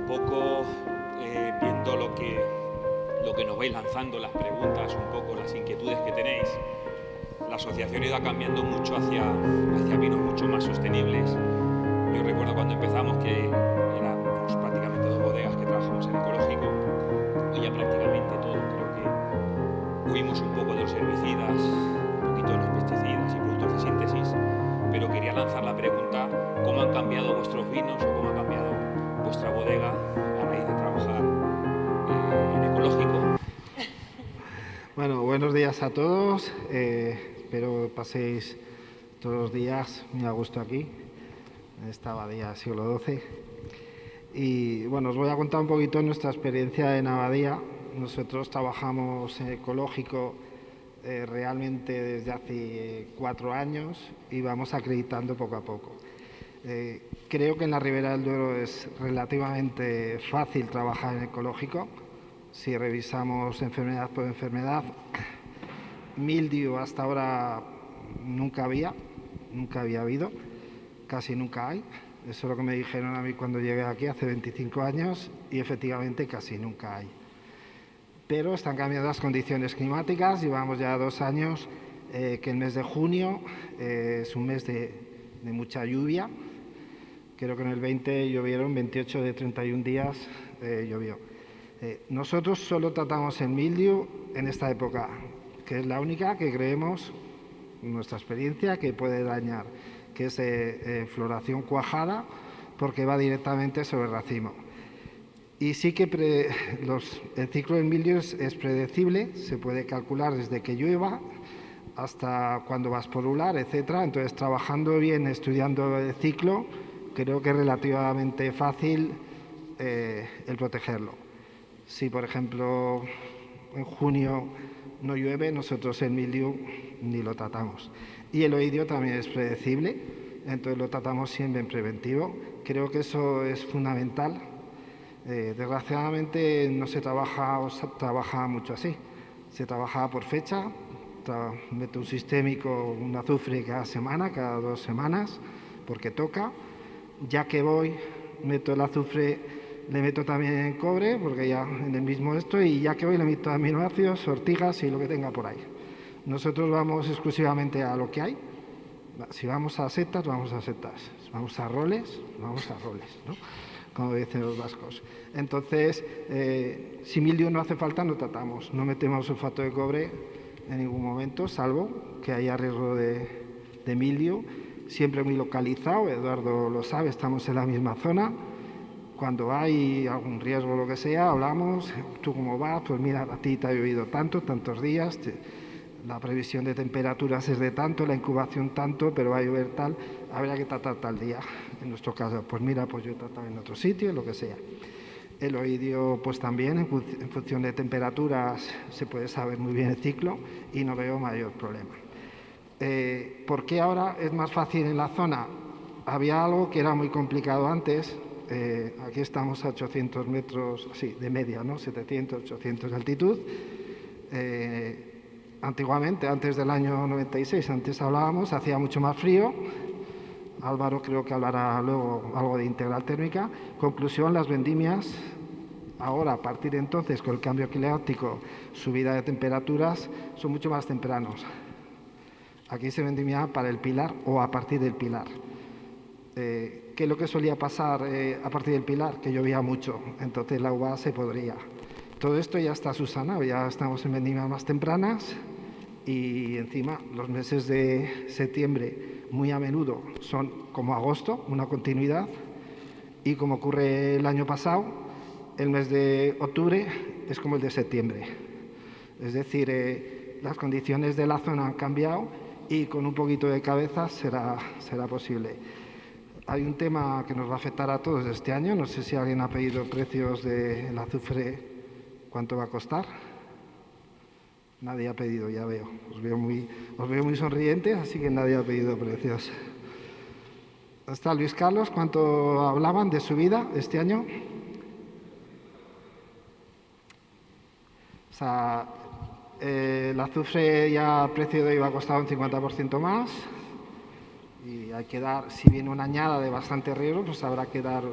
un poco viendo lo que nos vais lanzando, las preguntas, un poco las inquietudes que tenéis, la asociación ha ido cambiando mucho hacia vinos mucho más sostenibles. Yo recuerdo cuando empezamos que éramos prácticamente 2 bodegas que trabajamos en ecológico. Hoy ya prácticamente todo. Creo que huimos un poco de los herbicidas, un poquito de los pesticidas y productos de síntesis, pero quería lanzar la pregunta: ¿cómo han cambiado vuestros vinos o cómo ha cambiado vuestra bodega a raíz de trabajar en ecológico? Bueno, buenos días a todos. Espero paséis todos los días muy a gusto aquí, en esta abadía siglo XII. Y bueno, os voy a contar un poquito nuestra experiencia en abadía. Nosotros trabajamos en ecológico realmente desde hace 4 años y vamos acreditando poco a poco. Creo que en la Ribera del Duero es relativamente fácil trabajar en ecológico. Si revisamos enfermedad por enfermedad, mildiu hasta ahora nunca había habido, casi nunca hay. Eso es lo que me dijeron a mí cuando llegué aquí hace 25 años y efectivamente casi nunca hay. Pero están cambiando las condiciones climáticas. Llevamos ya 2 años que el mes de junio es un mes de mucha lluvia. Creo que en el 20 llovieron, 28 de 31 días llovió. Nosotros solo tratamos el mildiu en esta época, que es la única que creemos, nuestra experiencia, que puede dañar, que es floración cuajada, porque va directamente sobre el racimo. Y sí que el ciclo del mildiu es predecible, se puede calcular desde que llueva hasta cuando va a esporular, etc. Entonces, trabajando bien, estudiando el ciclo, creo que es relativamente fácil el protegerlo. Si, por ejemplo, en junio no llueve, nosotros el mildiu ni lo tratamos. Y el oidio también es predecible, entonces lo tratamos siempre en preventivo. Creo que eso es fundamental. Desgraciadamente no se trabaja mucho así. Se trabaja por fecha, meto un sistémico, un azufre cada semana, cada 2 semanas, porque toca. Ya que voy, meto el azufre, le meto también cobre, porque ya en el mismo esto, y ya que voy le meto aminoácidos, ortigas y lo que tenga por ahí. Nosotros vamos exclusivamente a lo que hay. Si vamos a setas, vamos a setas. Si vamos a roles, vamos a roles, ¿no? Como dicen los vascos. Entonces, si mildiu no hace falta, no tratamos. No metemos sulfato de cobre en ningún momento, salvo que haya riesgo de mildiu. Siempre muy localizado, Eduardo lo sabe, estamos en la misma zona. Cuando hay algún riesgo o lo que sea, hablamos, ¿tú cómo vas? Pues mira, a ti te ha llovido tantos días, la previsión de temperaturas es de tanto, la incubación tanto, pero va a llover tal, habrá que tratar tal día. En nuestro caso, pues mira, pues yo he tratado en otro sitio, lo que sea. El oidio, pues también, en función de temperaturas, se puede saber muy bien el ciclo y no veo mayor problema. ¿Por qué ahora es más fácil en la zona? Había algo que era muy complicado antes. Aquí estamos a 800 metros, sí, de media, ¿no? 700, 800 de altitud. Antiguamente, antes del año 96, antes hablábamos, hacía mucho más frío. Álvaro creo que hablará luego algo de integral térmica. Conclusión, las vendimias, ahora a partir de entonces, con el cambio climático, subida de temperaturas, son mucho más tempranos. Aquí se vendimia para el Pilar o a partir del Pilar. ¿Qué es lo que solía pasar a partir del Pilar? Que llovía mucho, entonces la uva se podría. Todo esto ya está subsanado, ya estamos en vendimias más tempranas y encima los meses de septiembre muy a menudo son como agosto, una continuidad, y como ocurre el año pasado, el mes de octubre es como el de septiembre. Es decir, las condiciones de la zona han cambiado y con un poquito de cabeza será posible. Hay un tema que nos va a afectar a todos este año. No sé si alguien ha pedido precios del azufre, cuánto va a costar. Nadie ha pedido, ya veo. Os veo muy sonrientes, así que nadie ha pedido precios. ¿Está Luis Carlos? ¿Cuánto hablaban de subida este año? O sea, el azufre ya a precio de hoy va a costar un 50% más. Y hay que dar, si viene una añada de bastante riesgo, pues habrá que dar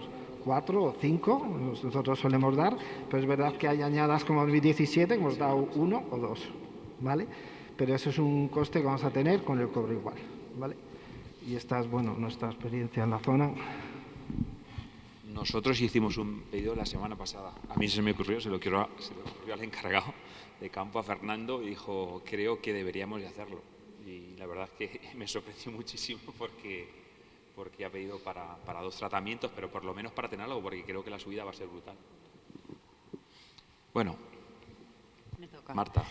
4 o 5, nosotros solemos dar, pero es verdad que hay añadas como 2017 que hemos dado 1 o 2, ¿vale? Pero eso es un coste que vamos a tener con el cobro igual, ¿vale? Y esta es, bueno, nuestra experiencia en la zona. Nosotros hicimos un pedido la semana pasada. A mí se me ocurrió, se lo ocurrió al encargado de campo, a Fernando, y dijo, creo que deberíamos de hacerlo. Y la verdad es que me sorprendió muchísimo porque ha pedido para 2 tratamientos, pero por lo menos para tenerlo, porque creo que la subida va a ser brutal. Bueno, Me toca. Marta.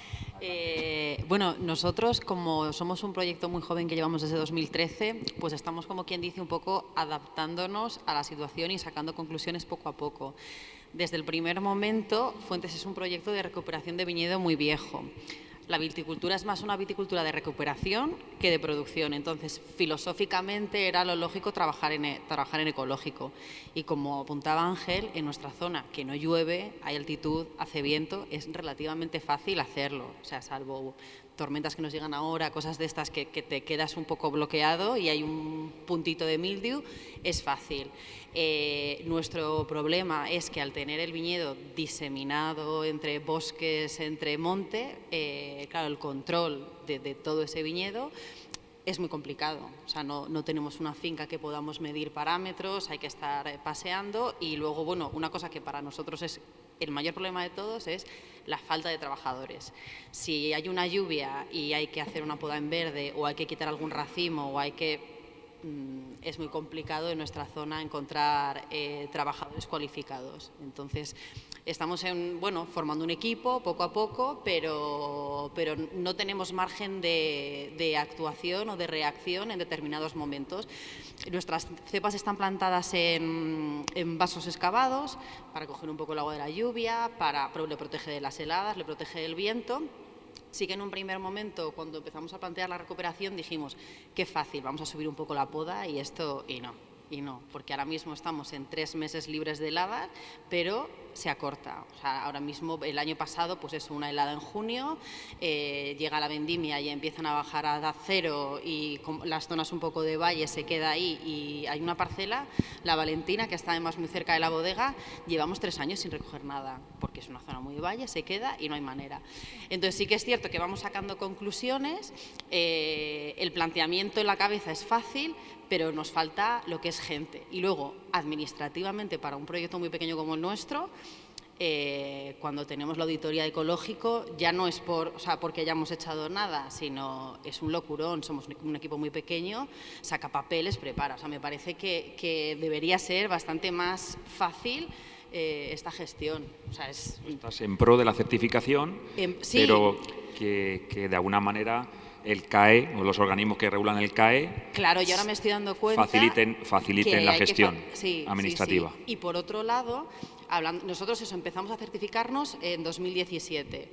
Bueno, nosotros, como somos un proyecto muy joven que llevamos desde 2013, pues estamos, como quien dice, un poco adaptándonos a la situación y sacando conclusiones poco a poco. Desde el primer momento, Fuentes es un proyecto de recuperación de viñedo muy viejo. La viticultura es más una viticultura de recuperación que de producción. Entonces, filosóficamente era lo lógico trabajar en ecológico. Y como apuntaba Ángel, en nuestra zona, que no llueve, hay altitud, hace viento, es relativamente fácil hacerlo. O sea, salvo tormentas que nos llegan ahora, cosas de estas que te quedas un poco bloqueado y hay un puntito de mildiu, es fácil. Nuestro problema es que al tener el viñedo diseminado entre bosques, entre monte, claro, el control de todo ese viñedo es muy complicado. O sea, no tenemos una finca que podamos medir parámetros, hay que estar paseando y luego, bueno, una cosa que para nosotros es el mayor problema de todos es la falta de trabajadores. Si hay una lluvia y hay que hacer una poda en verde o hay que quitar algún racimo o hay que... es muy complicado en nuestra zona encontrar trabajadores cualificados. Entonces, estamos formando un equipo poco a poco, pero no tenemos margen de actuación o de reacción en determinados momentos. Nuestras cepas están plantadas en vasos excavados para coger un poco el agua de la lluvia, le protege de las heladas, le protege del viento. Sí que en un primer momento, cuando empezamos a plantear la recuperación, dijimos, qué fácil, vamos a subir un poco la poda y no, porque ahora mismo estamos en 3 meses libres de heladas, pero se acorta. O sea, ahora mismo, el año pasado, pues es una helada en junio, llega la vendimia y empiezan a bajar a edad cero y con las zonas un poco de valle se queda ahí y hay una parcela, la Valentina, que está además muy cerca de la bodega, llevamos 3 años sin recoger nada, porque es una zona muy de valle, se queda y no hay manera. Entonces sí que es cierto que vamos sacando conclusiones, el planteamiento en la cabeza es fácil, pero nos falta lo que es gente. Y luego, administrativamente, para un proyecto muy pequeño como el nuestro, cuando tenemos la auditoría de ecológico, ya no es porque hayamos echado nada, sino es un locurón, somos un equipo muy pequeño, saca papeles, prepara. O sea, me parece que debería ser bastante más fácil esta gestión. O sea, Estás en pro de la certificación, sí, pero que de alguna manera el CAE o los organismos que regulan el CAE, claro, yo ahora me estoy dando cuenta faciliten la gestión administrativa. Sí. Y por otro lado, nosotros empezamos a certificarnos en 2017.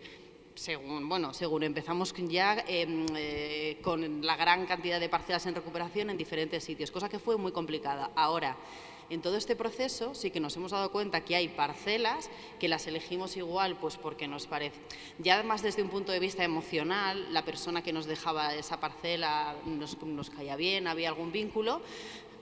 Según empezamos ya con la gran cantidad de parcelas en recuperación en diferentes sitios, cosa que fue muy complicada. Ahora, en todo este proceso sí que nos hemos dado cuenta que hay parcelas que las elegimos igual, pues porque nos parece, ya más desde un punto de vista emocional, la persona que nos dejaba esa parcela nos caía bien, había algún vínculo.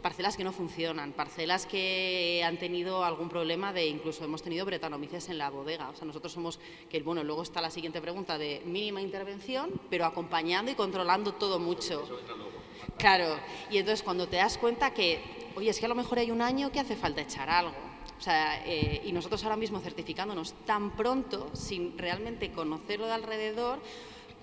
Parcelas que no funcionan, parcelas que han tenido algún problema incluso hemos tenido bretanomices en la bodega. O sea, nosotros somos, luego está la siguiente pregunta de mínima intervención, pero acompañando y controlando todo mucho. Claro, y entonces cuando te das cuenta que, oye, es que a lo mejor hay un año que hace falta echar algo. O sea, y nosotros ahora mismo certificándonos tan pronto, sin realmente conocerlo de alrededor,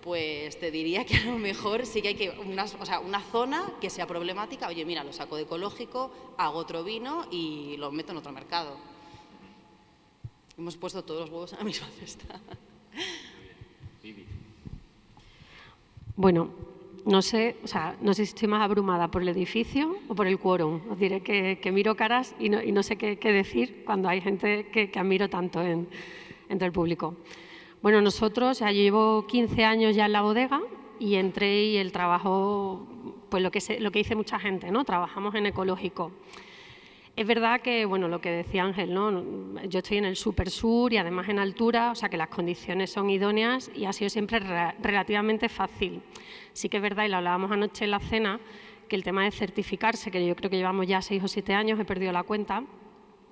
pues te diría que a lo mejor sí que hay una zona que sea problemática. Oye, mira, lo saco de ecológico, hago otro vino y lo meto en otro mercado. Hemos puesto todos los huevos en la misma cesta. Bueno, no sé si estoy más abrumada por el edificio o por el quórum. Os diré que miro caras y no sé qué decir cuando hay gente que admiro tanto entre el público. Bueno, nosotros, yo llevo 15 años ya en la bodega y entré y el trabajo, pues lo que dice mucha gente, ¿no? Trabajamos en ecológico. Es verdad que, lo que decía Ángel, ¿no? Yo estoy en el super sur y además en altura, o sea que las condiciones son idóneas y ha sido siempre relativamente fácil. Sí que es verdad, y lo hablábamos anoche en la cena, que el tema de certificarse, que yo creo que llevamos ya 6 o 7 años, he perdido la cuenta,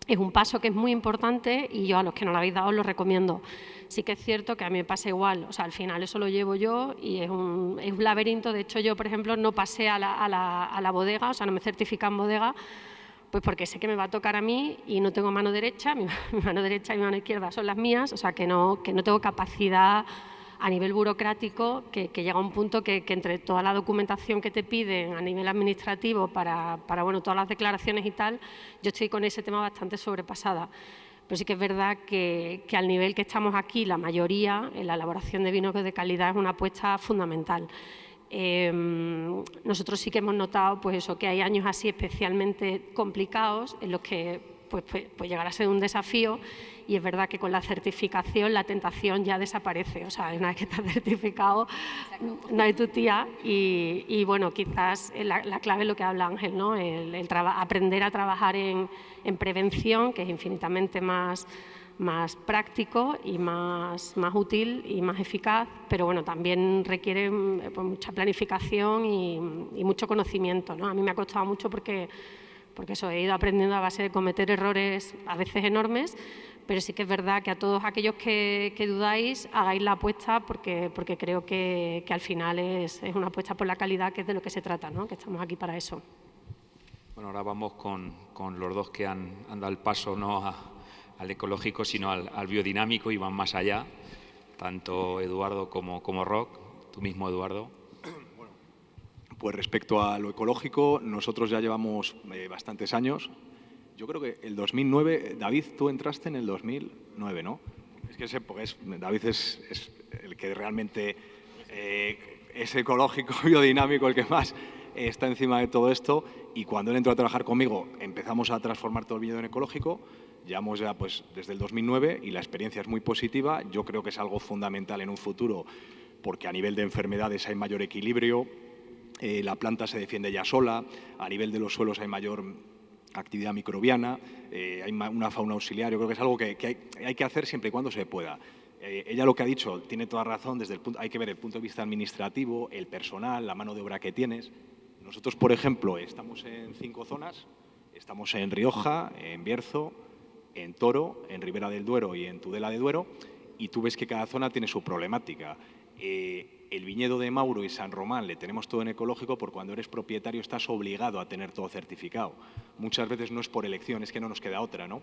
es un paso que es muy importante y yo a los que no lo habéis dado os lo recomiendo. Sí que es cierto que a mí me pasa igual, o sea, al final eso lo llevo yo y es un laberinto. De hecho, yo, por ejemplo, no pasé a la bodega, o sea, no me certifica en bodega, pues porque sé que me va a tocar a mí y no tengo mano derecha, mi mano derecha y mi mano izquierda son las mías, o sea, que no tengo capacidad a nivel burocrático, que llega a un punto que entre toda la documentación que te piden a nivel administrativo para bueno, todas las declaraciones y tal, yo estoy con ese tema bastante sobrepasada. Pero sí que es verdad que al nivel que estamos aquí, la mayoría, en la elaboración de vinos de calidad es una apuesta fundamental. Nosotros sí que hemos notado pues eso, que hay años así especialmente complicados en los que pues llegará a ser un desafío, y es verdad que con la certificación la tentación ya desaparece, o sea, una vez que estás certificado no hay tu tía y bueno, quizás la clave es lo que habla Ángel, ¿no? Aprender a trabajar en prevención, que es infinitamente más práctico y más útil y más eficaz, pero bueno, también requiere pues, mucha planificación y mucho conocimiento, ¿no? A mí me ha costado mucho porque eso, he ido aprendiendo a base de cometer errores a veces enormes, pero sí que es verdad que a todos aquellos que dudáis, hagáis la apuesta porque creo que al final es una apuesta por la calidad, que es de lo que se trata, ¿no? Que estamos aquí para eso. Bueno, ahora vamos con los dos que han dado el paso no al ecológico, sino al biodinámico, y van más allá, tanto Eduardo como Roc. Tú mismo, Eduardo. Bueno, pues respecto a lo ecológico, nosotros ya llevamos bastantes años. Yo creo que el 2009, David, tú entraste en el 2009, ¿no? Es que sé, porque David es el que realmente es ecológico, biodinámico, el que más está encima de todo esto, y cuando él entró a trabajar conmigo empezamos a transformar todo el viñedo en ecológico. Llevamos ya pues, desde el 2009 y la experiencia es muy positiva. Yo creo que es algo fundamental en un futuro porque a nivel de enfermedades hay mayor equilibrio, la planta se defiende ya sola, a nivel de los suelos hay mayor actividad microbiana, hay una fauna auxiliar. Yo creo que es algo que hay que hacer siempre y cuando se pueda. Ella lo que ha dicho tiene toda razón, hay que ver el punto de vista administrativo, el personal, la mano de obra que tienes. Nosotros, por ejemplo, estamos en 5 zonas, estamos en Rioja, en Bierzo, en Toro, en Ribera del Duero y en Tudela de Duero, y tú ves que cada zona tiene su problemática. El viñedo de Mauro y San Román le tenemos todo en ecológico porque cuando eres propietario estás obligado a tener todo certificado. Muchas veces no es por elección, es que no nos queda otra, ¿no?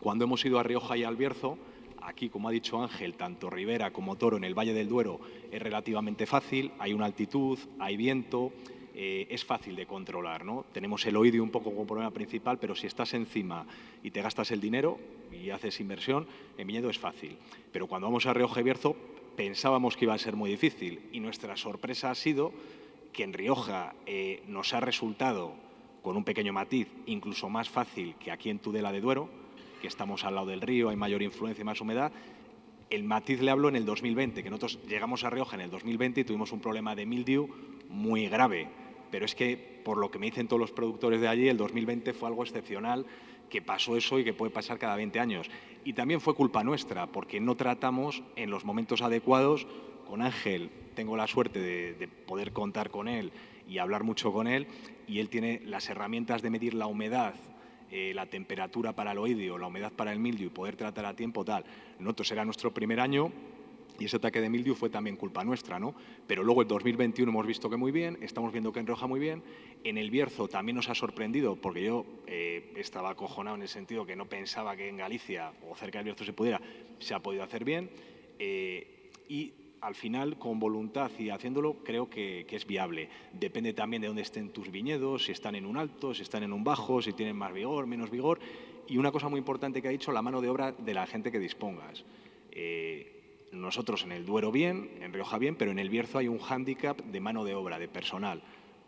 Cuando hemos ido a Rioja y al Bierzo, aquí, como ha dicho Ángel, tanto Ribera como Toro en el Valle del Duero es relativamente fácil, hay una altitud, hay viento, es fácil de controlar, ¿no? Tenemos el oidio un poco como problema principal, pero si estás encima y te gastas el dinero y haces inversión, en viñedo es fácil. Pero cuando vamos a Rioja y Bierzo pensábamos que iba a ser muy difícil y nuestra sorpresa ha sido que en Rioja nos ha resultado, con un pequeño matiz, incluso más fácil que aquí en Tudela de Duero, que estamos al lado del río, hay mayor influencia y más humedad. El matiz le hablo en el 2020, que nosotros llegamos a Rioja en el 2020 y tuvimos un problema de mildiu muy grave. Pero es que, por lo que me dicen todos los productores de allí, el 2020 fue algo excepcional, que pasó eso y que puede pasar cada 20 años. Y también fue culpa nuestra, porque no tratamos en los momentos adecuados. Con Ángel tengo la suerte de poder contar con él y hablar mucho con él, y él tiene las herramientas de medir la humedad, la temperatura para el oidio, la humedad para el mildiu y poder tratar a tiempo tal. Nosotros era nuestro primer año y ese ataque de mildiu fue también culpa nuestra, ¿no? Pero luego el 2021 hemos visto que muy bien, estamos viendo que en Rioja muy bien. En el Bierzo también nos ha sorprendido, porque yo estaba acojonado en el sentido que no pensaba que en Galicia o cerca del Bierzo se ha podido hacer bien. Y al final, con voluntad y haciéndolo, creo que es viable. Depende también de dónde estén tus viñedos, si están en un alto, si están en un bajo, si tienen más vigor, menos vigor. Y una cosa muy importante que ha dicho, la mano de obra de la gente que dispongas. Nosotros en el Duero bien, en Rioja bien, pero en el Bierzo hay un hándicap de mano de obra, de personal.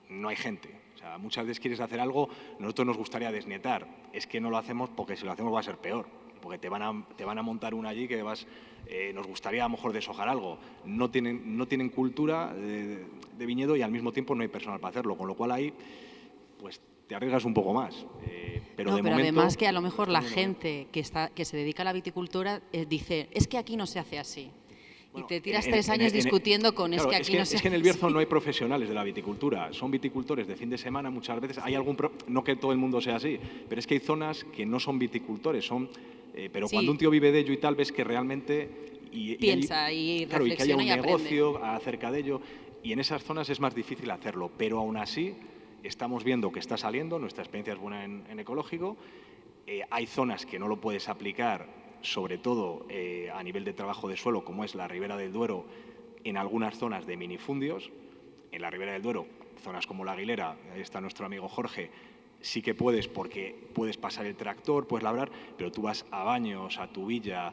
No hay gente. O sea, muchas veces quieres hacer algo, nosotros nos gustaría desnietar. Es que no lo hacemos porque si lo hacemos va a ser peor. Porque te van a montar una allí que nos gustaría a lo mejor deshojar algo. No tienen cultura de viñedo y al mismo tiempo no hay personal para hacerlo, con lo cual ahí pues te arriesgas un poco más. Pero además que a lo mejor la gente que se dedica a la viticultura dice, es que aquí no se hace así. Y te tiras 3 años discutiendo con claro, es que aquí no se es que en el hace Bierzo así. no hay profesionales de la viticultura, son viticultores de fin de semana muchas veces. Hay no que todo el mundo sea así, pero es que hay zonas que no son viticultores, pero Sí. cuando un tío vive de ello y tal, ves que realmente... Piensa y claro, y que haya reflexiona un y aprende. negocio acerca de ello, y en esas zonas es más difícil hacerlo, pero aún así estamos viendo que está saliendo, nuestra experiencia es buena en ecológico, hay zonas que no lo puedes aplicar, sobre todo a nivel de trabajo de suelo, como es la Ribera del Duero, en algunas zonas de minifundios. En la Ribera del Duero, zonas como la Aguilera, ahí está nuestro amigo Jorge, sí que puedes porque puedes pasar el tractor, puedes labrar, pero tú vas a Baños, a Tubilla,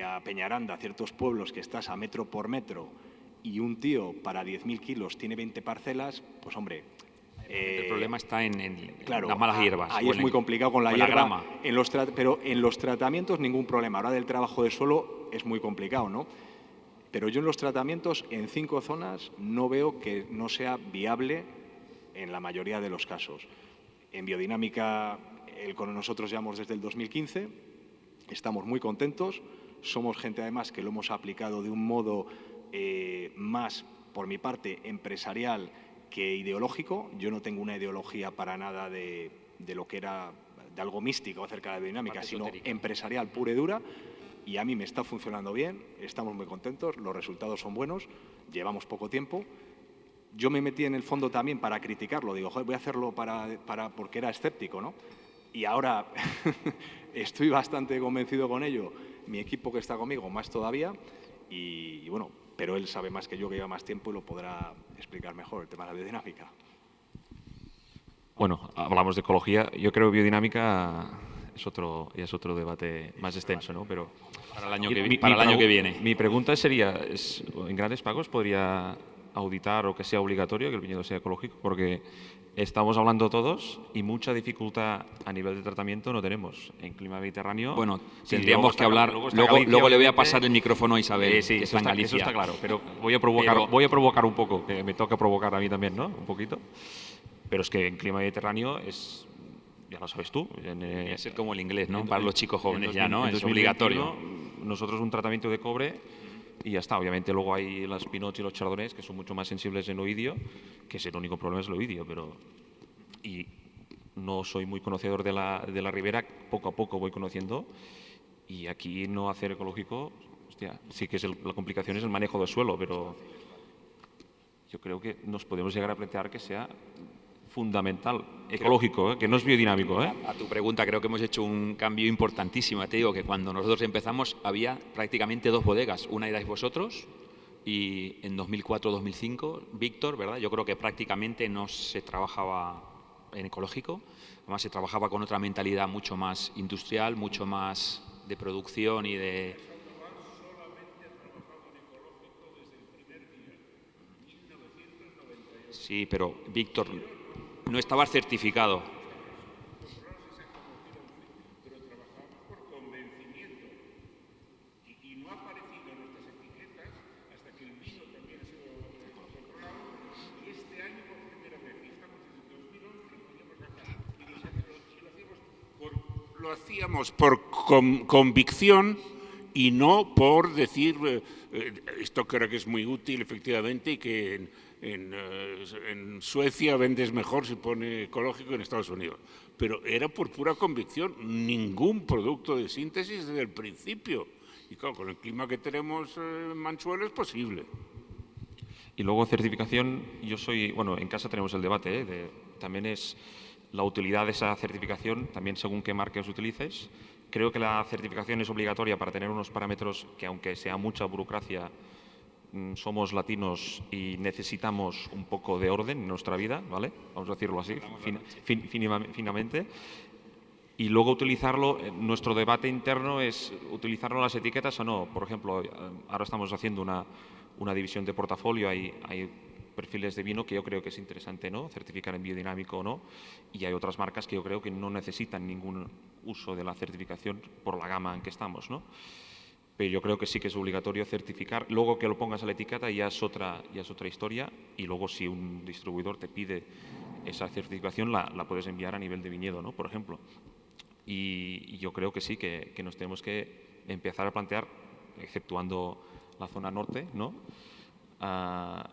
a Peñaranda, a ciertos pueblos que estás a metro por metro y un tío para 10.000 kilos tiene 20 parcelas, pues hombre... el problema está en claro, las malas hierbas. Ahí es muy complicado con la hierba. grama. Pero en los tratamientos ningún problema. Ahora del trabajo de suelo es muy complicado, ¿no? Pero yo en los tratamientos, en 5 zonas, no veo que no sea viable en la mayoría de los casos. En biodinámica, con nosotros llevamos desde el 2015, estamos muy contentos. Somos gente, además, que lo hemos aplicado de un modo más, por mi parte, empresarial que ideológico. Yo no tengo una ideología para nada de lo que era de algo místico acerca de la biodinámica, sino empresarial pura y dura, y a mí me está funcionando bien, estamos muy contentos, los resultados son buenos, llevamos poco tiempo. Yo me metí en el fondo también para criticarlo, digo, joder, voy a hacerlo porque era escéptico, ¿no? Y ahora estoy bastante convencido con ello, mi equipo que está conmigo más todavía, y bueno, pero él sabe más que yo, que lleva más tiempo, y lo podrá explicar mejor, el tema de la biodinámica. Bueno, hablamos de ecología. Yo creo que biodinámica es otro debate más extenso, ¿no? Pero Para el año que viene. Mi pregunta sería, ¿en Grandes Pagos podría auditar o que sea obligatorio que el viñedo sea ecológico? Porque estamos hablando todos y mucha dificultad a nivel de tratamiento no tenemos. En clima mediterráneo... Bueno, sí, tendríamos que hablar. está Luego Galicia, le voy a obviamente. pasar el micrófono a Isabel, Sí, que está en Galicia. eso está claro, pero voy a provocar un poco, que me toca provocar a mí también, ¿no? Un poquito. Pero es que en clima mediterráneo es, ya lo sabes tú. Debe ser como el inglés, ¿no? en Para los chicos jóvenes ya, ¿no? en Es 2021, obligatorio. Nosotros un tratamiento de cobre y ya está. Obviamente luego hay las pinots y los chardonnays que son mucho más sensibles en oidio, que es el único problema es el oidio, pero... Y no soy muy conocedor de la ribera, poco a poco voy conociendo, y aquí no hacer ecológico, hostia, sí que la complicación es el manejo del suelo, pero yo creo que nos podemos llegar a plantear que sea fundamental, ecológico, que no es biodinámico. A tu pregunta, creo que hemos hecho un cambio importantísimo. Te digo que cuando nosotros empezamos había prácticamente 2 bodegas. Una erais vosotros y en 2004-2005, Víctor, ¿verdad? Yo creo que prácticamente no se trabajaba en ecológico. Además, se trabajaba con otra mentalidad mucho más industrial, mucho más de producción y de... Sí, pero Víctor, no estaba certificado. Lo hacíamos por convicción y no por decir esto creo que es muy útil efectivamente y que en Suecia vendes mejor si pone ecológico que en Estados Unidos. Pero era por pura convicción, ningún producto de síntesis desde el principio. Y claro, con el clima que tenemos en Manchuelo es posible. Y luego certificación, bueno, en casa tenemos el debate, también es la utilidad de esa certificación, también según qué marcas utilices. Creo que la certificación es obligatoria para tener unos parámetros que, aunque sea mucha burocracia, somos latinos y necesitamos un poco de orden en nuestra vida, ¿vale? Vamos a decirlo así, finamente. Y luego utilizarlo, nuestro debate interno es utilizarlo en las etiquetas o no. Por ejemplo, ahora estamos haciendo una división de portafolio, hay perfiles de vino que yo creo que es interesante, ¿no? Certificar en biodinámico o no, y hay otras marcas que yo creo que no necesitan ningún uso de la certificación por la gama en que estamos, ¿no? Pero yo creo que sí que es obligatorio certificar. Luego que lo pongas a la etiqueta ya es otra historia, y luego si un distribuidor te pide esa certificación la puedes enviar a nivel de viñedo, ¿no? Por ejemplo. Y yo creo que sí, que nos tenemos que empezar a plantear, exceptuando la zona norte, ¿no?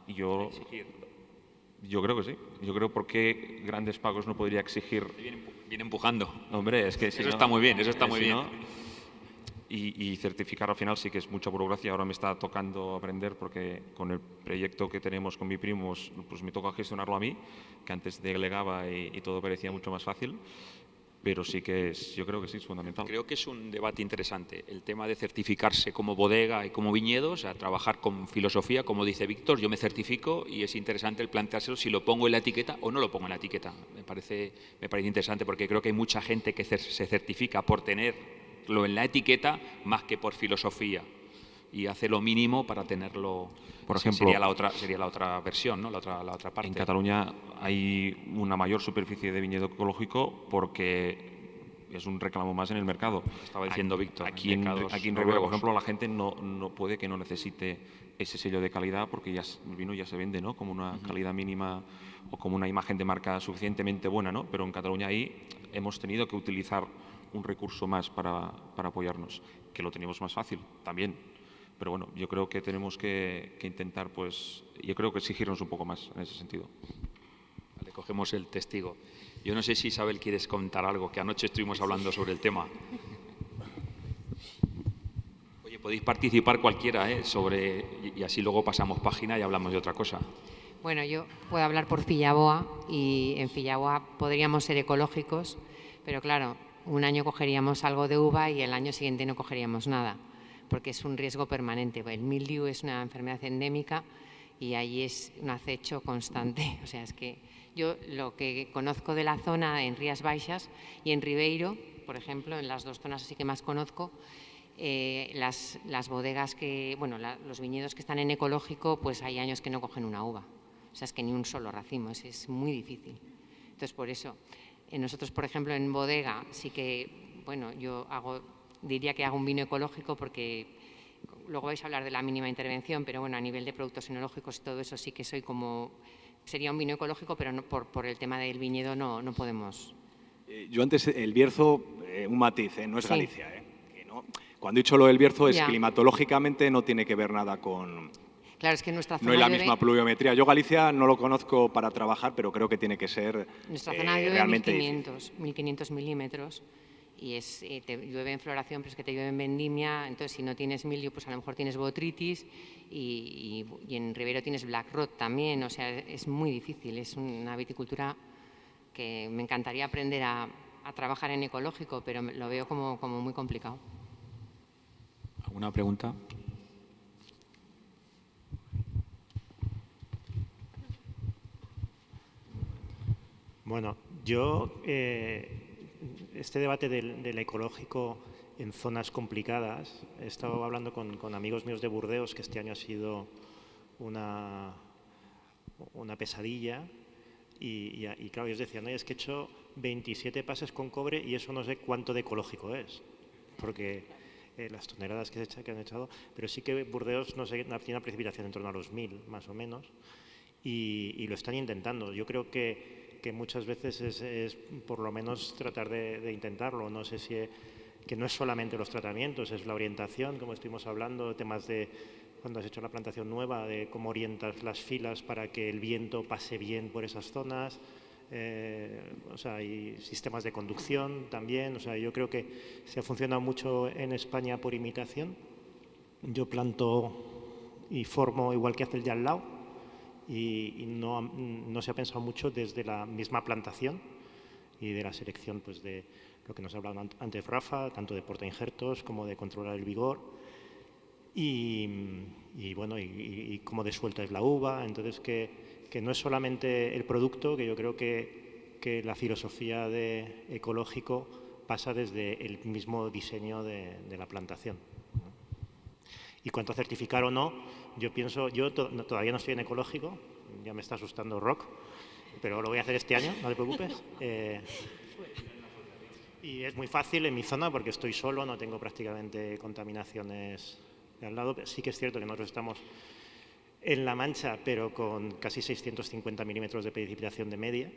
Yo creo que sí. Yo creo por qué Grandes Pagos no podría exigir. Viene empujando. Hombre, es que eso está muy bien, eso está muy bien. Y certificar al final sí que es mucha burocracia. Ahora me está tocando aprender porque con el proyecto que tenemos con mi primo, pues me toca gestionarlo a mí, que antes delegaba y todo parecía mucho más fácil. Pero sí que yo creo que sí es fundamental. Creo que es un debate interesante el tema de certificarse como bodega y como viñedos, a trabajar con filosofía, como dice Víctor, yo me certifico y es interesante el planteárselo si lo pongo en la etiqueta o no lo pongo en la etiqueta. Me parece interesante porque creo que hay mucha gente que se certifica por tenerlo en la etiqueta más que por filosofía y hace lo mínimo para tenerlo. Por ejemplo, sería la otra versión, ¿no? la otra parte. En Cataluña hay una mayor superficie de viñedo ecológico porque es un reclamo más en el mercado. Estaba diciendo Víctor. Aquí en Ribera, por ejemplo, la gente no puede que no necesite ese sello de calidad porque el vino ya se vende, ¿no? Como una calidad mínima o como una imagen de marca suficientemente buena, ¿no? Pero en Cataluña ahí hemos tenido que utilizar un recurso más para apoyarnos, que lo teníamos más fácil también. Pero bueno, yo creo que tenemos que intentar, pues, yo creo que exigirnos un poco más en ese sentido. Vale, cogemos el testigo. Yo no sé si Isabel quieres contar algo, que anoche estuvimos hablando sobre el tema. Oye, podéis participar cualquiera, y así luego pasamos página y hablamos de otra cosa. Bueno, yo puedo hablar por Fillaboa y en Fillaboa podríamos ser ecológicos, pero claro, un año cogeríamos algo de uva y el año siguiente no cogeríamos nada, porque es un riesgo permanente. El mildiu es una enfermedad endémica y ahí es un acecho constante. O sea, es que yo lo que conozco de la zona en Rías Baixas y en Ribeiro, por ejemplo, en las dos zonas así que más conozco, las bodegas los viñedos que están en ecológico, pues hay años que no cogen una uva. O sea, es que ni un solo racimo, es muy difícil. Entonces, por eso, nosotros, por ejemplo, en bodega sí que, bueno, diría que hago un vino ecológico porque luego vais a hablar de la mínima intervención, pero bueno, a nivel de productos enológicos y todo eso sí que sería un vino ecológico, pero no, por el tema del viñedo no podemos. Yo antes, el Bierzo, un matiz, no es Galicia. Que no, cuando he dicho lo del Bierzo es climatológicamente no tiene que ver nada con... Claro, es que nuestra zona no es la misma pluviometría. Yo Galicia no lo conozco para trabajar, pero creo que tiene que ser nuestra zona llueve realmente 1500 milímetros y te llueve en floración, pero es que te llueve en vendimia. Entonces, si no tienes mildiu, pues a lo mejor tienes botritis y en Ribeiro tienes black rot también. O sea, es muy difícil. Es una viticultura que me encantaría aprender a trabajar en ecológico, pero lo veo como muy complicado. ¿Alguna pregunta? Bueno, yo, este debate del ecológico en zonas complicadas, he estado hablando con amigos míos de Burdeos, que este año ha sido una pesadilla, y claro, ellos decían, es que he hecho 27 pases con cobre y eso no sé cuánto de ecológico es, porque las toneladas que han echado, pero sí que Burdeos tiene una precipitación en torno a los 1000, más o menos, y lo están intentando. Yo creo que muchas veces es por lo menos tratar de intentarlo. No sé si que no es solamente los tratamientos, es la orientación, como estuvimos hablando, temas de cuando has hecho la plantación nueva, de cómo orientas las filas para que el viento pase bien por esas zonas, o sea, y sistemas de conducción también. O sea, yo creo que se ha funcionado mucho en España por imitación. Yo planto y formo igual que hace el de al lado, y no se ha pensado mucho desde la misma plantación y de la selección, pues de lo que nos ha hablado antes Rafa, tanto de portainjertos como de controlar el vigor y bueno, y cómo de suelta es la uva. Entonces que no es solamente el producto, que yo creo que la filosofía de ecológico pasa desde el mismo diseño de la plantación. Y cuanto a certificar o no, yo pienso, todavía no estoy en ecológico, ya me está asustando Rock, pero lo voy a hacer este año, no te preocupes. Y es muy fácil en mi zona porque estoy solo, no tengo prácticamente contaminaciones de al lado. Sí que es cierto que nosotros estamos en La Mancha, pero con casi 650 milímetros de precipitación de media.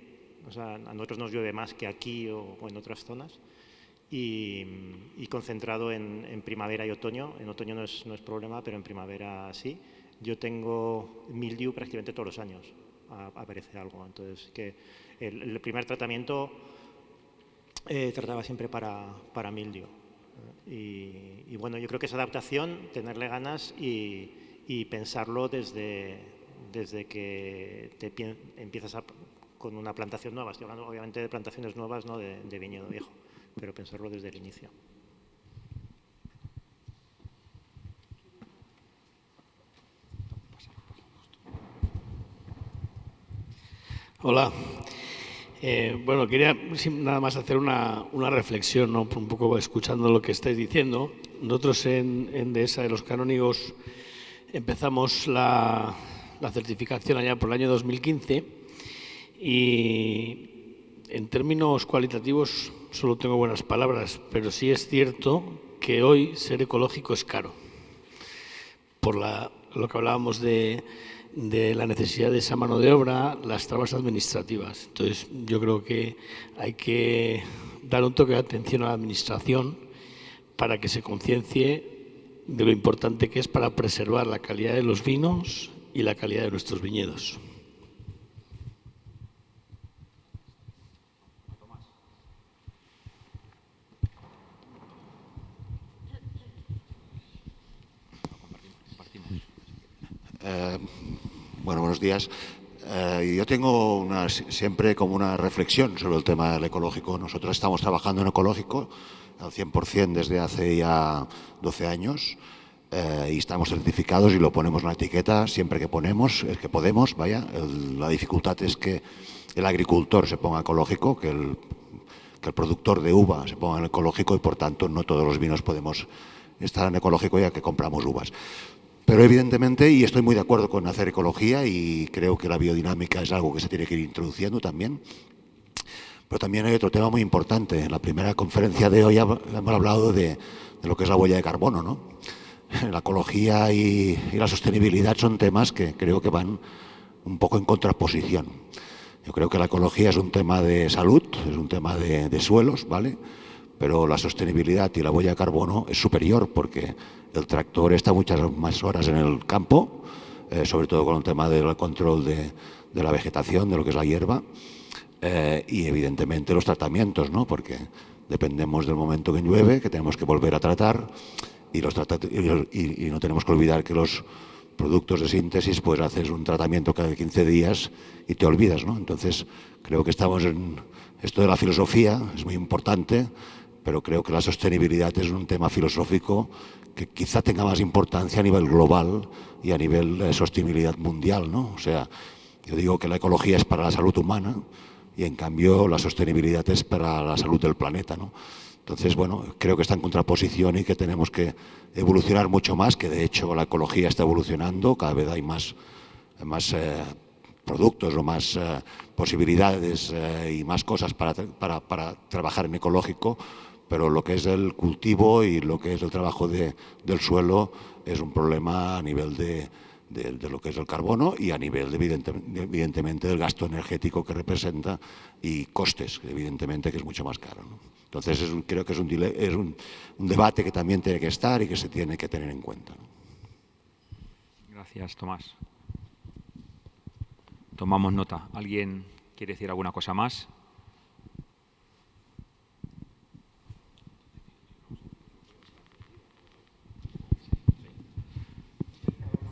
O sea, a nosotros nos llueve más que aquí o en otras zonas. y concentrado en primavera y otoño. En otoño no es problema, pero en primavera sí. Yo tengo mildiu prácticamente todos los años, aparece algo. Entonces, que el primer tratamiento trataba siempre para mildiu. Y bueno, yo creo que es adaptación, tenerle ganas y pensarlo desde que empiezas con una plantación nueva. Estoy hablando obviamente de plantaciones nuevas, no de viñedo viejo, pero pensarlo desde el inicio. Hola. Bueno, quería nada más hacer una reflexión, ¿no? Un poco escuchando lo que estáis diciendo. Nosotros en Dehesa de los Canónigos empezamos la certificación allá por el año 2015 y en términos cualitativos solo tengo buenas palabras, pero sí es cierto que hoy ser ecológico es caro. Por lo que hablábamos de la necesidad de esa mano de obra, las trabas administrativas. Entonces, yo creo que hay que dar un toque de atención a la administración para que se conciencie de lo importante que es para preservar la calidad de los vinos y la calidad de nuestros viñedos. Bueno, buenos días. Yo tengo siempre como una reflexión sobre el tema del ecológico. Nosotros estamos trabajando en ecológico al 100% desde hace ya 12 años y estamos certificados y lo ponemos en la etiqueta siempre que podemos. La dificultad es que el agricultor se ponga ecológico, que el productor de uva se ponga en ecológico y por tanto no todos los vinos podemos estar en ecológico ya que compramos uvas. Pero evidentemente, y estoy muy de acuerdo con hacer ecología y creo que la biodinámica es algo que se tiene que ir introduciendo también, pero también hay otro tema muy importante. En la primera conferencia de hoy hemos hablado de lo que es la huella de carbono, ¿no? La ecología y la sostenibilidad son temas que creo que van un poco en contraposición. Yo creo que la ecología es un tema de salud, es un tema de suelos, ¿vale? Pero la sostenibilidad y la huella de carbono es superior porque el tractor está muchas más horas en el campo, sobre todo con el tema del control de la vegetación, de lo que es la hierba, y evidentemente los tratamientos, ¿no? Porque dependemos del momento que llueve, que tenemos que volver a tratar, y no tenemos que olvidar que los productos de síntesis, pues haces un tratamiento cada 15 días y te olvidas, ¿no? Entonces, creo que estamos en esto de la filosofía, es muy importante, pero creo que la sostenibilidad es un tema filosófico que quizá tenga más importancia a nivel global y a nivel de sostenibilidad mundial, ¿no? O sea, yo digo que la ecología es para la salud humana y en cambio la sostenibilidad es para la salud del planeta, ¿no? Entonces, bueno, creo que está en contraposición y que tenemos que evolucionar mucho más, que de hecho la ecología está evolucionando, cada vez hay más productos o más posibilidades y más cosas para trabajar en ecológico, pero lo que es el cultivo y lo que es el trabajo del suelo es un problema a nivel de lo que es el carbono y a nivel, evidentemente, del gasto energético que representa y costes, evidentemente, que es mucho más caro, ¿no? Entonces, creo que es un debate que también tiene que estar y que se tiene que tener en cuenta, ¿no? Gracias, Tomás. Tomamos nota. ¿Alguien quiere decir alguna cosa más?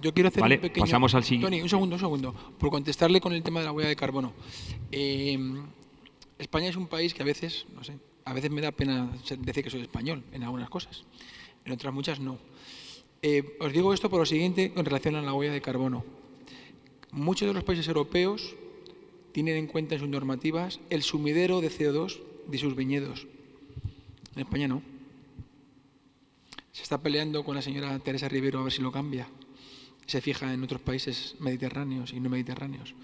Yo quiero hacer un pequeño... Pasamos al siguiente. Tony, un segundo, por contestarle con el tema de la huella de carbono. España es un país que a veces, no sé, a veces me da pena decir que soy español en algunas cosas, en otras muchas no. Os digo esto por lo siguiente con relación a la huella de carbono. Muchos de los países europeos tienen en cuenta en sus normativas el sumidero de CO2 de sus viñedos. En España no. Se está peleando con la señora Teresa Rivero a ver si lo cambia. Se fija en otros países mediterráneos y no mediterráneos.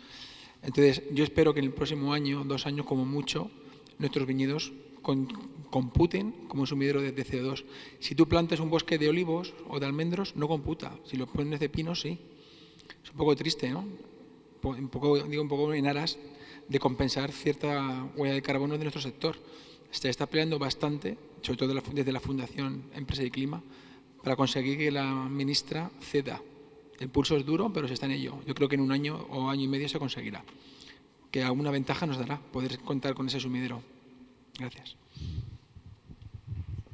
Entonces, yo espero que en el próximo año, 2 años como mucho, nuestros viñedos computen como sumidero de CO2. Si tú plantas un bosque de olivos o de almendros, no computa. Si lo pones de pinos, sí. Es un poco triste, ¿no? Un poco en aras de compensar cierta huella de carbono de nuestro sector. se está peleando bastante, sobre todo desde la Fundación Empresa y Clima, para conseguir que la ministra ceda. El pulso es duro, pero se está en ello. Yo creo que en 1 año o año y medio se conseguirá. Que alguna ventaja nos dará poder contar con ese sumidero. Gracias.